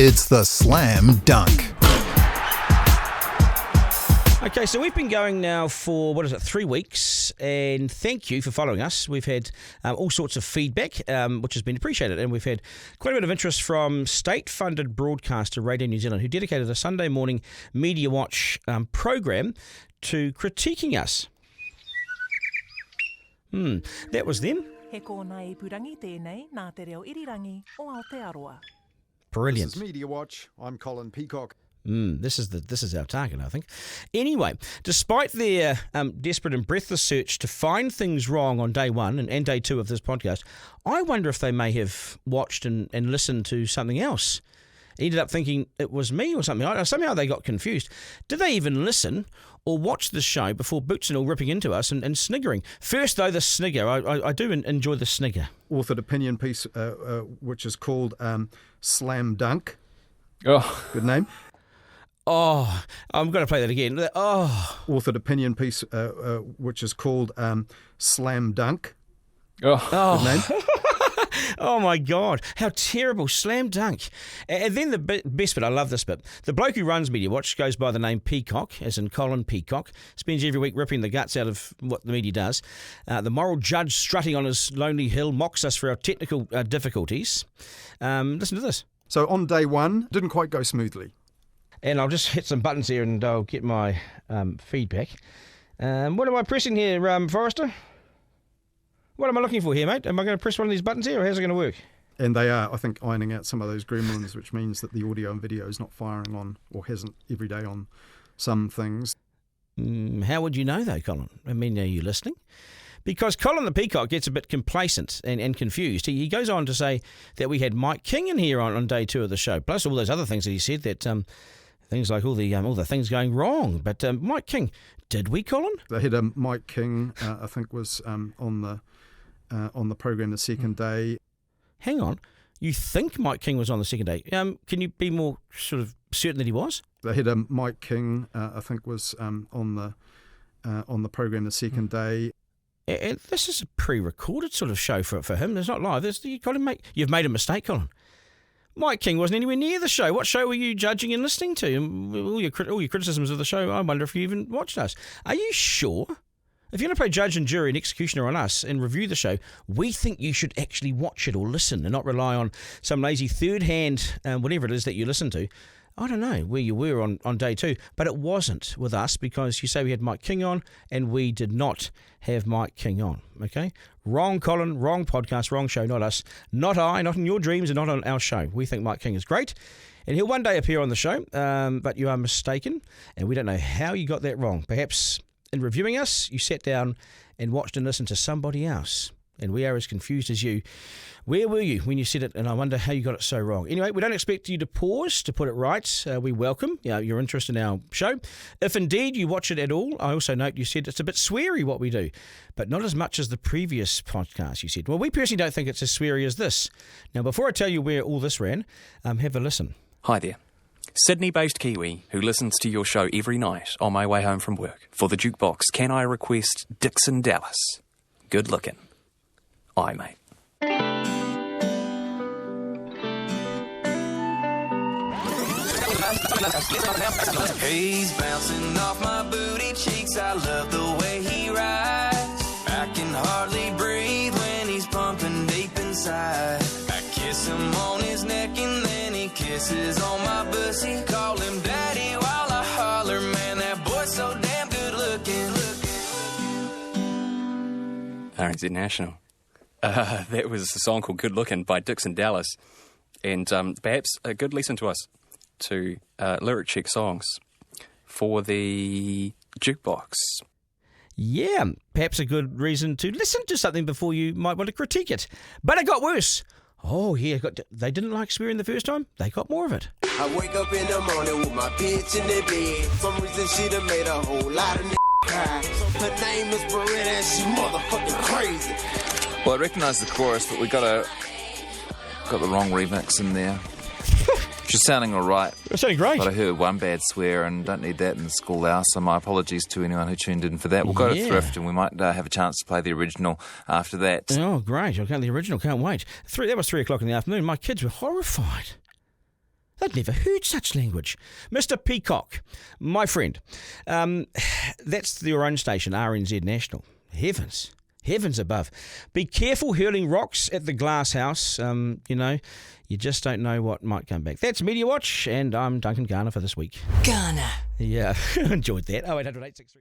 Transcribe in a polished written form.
It's the Slam Dunk. Okay, so we've been going now for, 3 weeks, and thank you for following us. We've had all sorts of feedback, which has been appreciated, and we've had quite a bit of interest from state-funded broadcaster Radio New Zealand, who dedicated a Sunday morning Mediawatch program to critiquing us. That was them. Brilliant. This is Mediawatch. I'm Mr Peacock. This is our target, I think. Anyway, despite their desperate and breathless search to find things wrong on day one and day two of this podcast, I wonder if they may have watched and listened to something else. Ended up thinking it was me or something. Somehow they got confused. Did they even listen or watch the show before boots and all ripping into us and sniggering? First, though, the snigger. I do enjoy the snigger. Authored opinion piece, which is called Slam Dunk. Oh, good name. Oh, I'm going to play that again. Oh. Authored opinion piece, which is called Slam Dunk. oh. Good name. Oh my God, how terrible. Slam Dunk. And then the best bit, I love this bit. The bloke who runs Mediawatch goes by the name Peacock, as in Colin Peacock, spends every week ripping the guts out of what the media does. The moral judge strutting on his lonely hill mocks us for our technical difficulties. Listen to this. So on day one, didn't quite go smoothly. And I'll just hit some buttons here and I'll get my feedback. What am I pressing here, Forrester? What am I looking for here, mate? Am I going to press one of these buttons here, or how's it going to work? And they are, I think, ironing out some of those gremlins, which means that the audio and video is not firing on, or hasn't every day on some things. How would you know, though, Colin? I mean, are you listening? Because Colin the Peacock gets a bit complacent and confused. He goes on to say that we had Mike King in here on day two of the show, plus all those other things that he said, that things like all the things going wrong. But Mike King, did we, Colin? They had Mike King, I think, was on the program the second day. Hang on. You think Mike King was on the second day? Can you be more sort of certain that he was? They had Mike King, I think, was on the program the second day. And this is a pre-recorded sort of show for him. It's not live. You've made a mistake, Colin. Mike King wasn't anywhere near the show. What show were you judging and listening to? And all your criticisms of the show, I wonder if you even watched us. Are you sure? If you're going to play judge and jury and executioner on us and review the show, we think you should actually watch it or listen and not rely on some lazy third-hand, whatever it is that you listen to. I don't know where you were on day two, but it wasn't with us because you say we had Mike King on and we did not have Mike King on, okay? Wrong Colin, wrong podcast, wrong show, not us. Not I, not in your dreams and not on our show. We think Mike King is great and he'll one day appear on the show, but you are mistaken and we don't know how you got that wrong. Perhaps in reviewing us, you sat down and watched and listened to somebody else. And we are as confused as you. Where were you when you said it? And I wonder how you got it so wrong. Anyway, we don't expect you to pause to put it right. We welcome your interest in our show. If indeed you watch it at all, I also note you said it's a bit sweary what we do, but not as much as the previous podcast, you said. Well, we personally don't think it's as sweary as this. Now, before I tell you where all this ran, have a listen. Hi there. Sydney-based Kiwi who listens to your show every night on my way home from work. For the jukebox, can I request Dixon Dallas? Good looking. Aye, mate. He's bouncing off my booty cheeks. I love the way he rides. I can hardly breathe when he's pumping deep inside. I kiss him on his neck and then he kisses on my pussy. Call him daddy while I holler, man, that boy's so damn good looking. RNZ National. That was a song called Good Looking by Dixon Dallas. And perhaps a good lesson to us to lyric check songs for the jukebox. Yeah, perhaps a good reason to listen to something before you might want to critique it. But it got worse. Oh, yeah, they didn't like swearing the first time. They got more of it. I wake up in the morning with my bitch in the bed. For some reason she done made a whole lot of cry. Her name is Beretta and she motherfucking crazy. Well, I recognise the chorus, but we got the wrong remix in there. She's sounding all right. It's sounding great. But I heard one bad swear and don't need that in the school hour, so my apologies to anyone who tuned in for that. We'll go to Thrift and we might have a chance to play the original after that. Oh, great. I'll go to the original. Can't wait. That was 3 o'clock in the afternoon. My kids were horrified. They'd never heard such language. Mr Peacock, my friend, that's your own station, RNZ National. Heavens above. Be careful hurling rocks at the glass house. You just don't know what might come back. That's Mediawatch, and I'm Duncan Garner for this week. Garner. Yeah, enjoyed that. 0800 863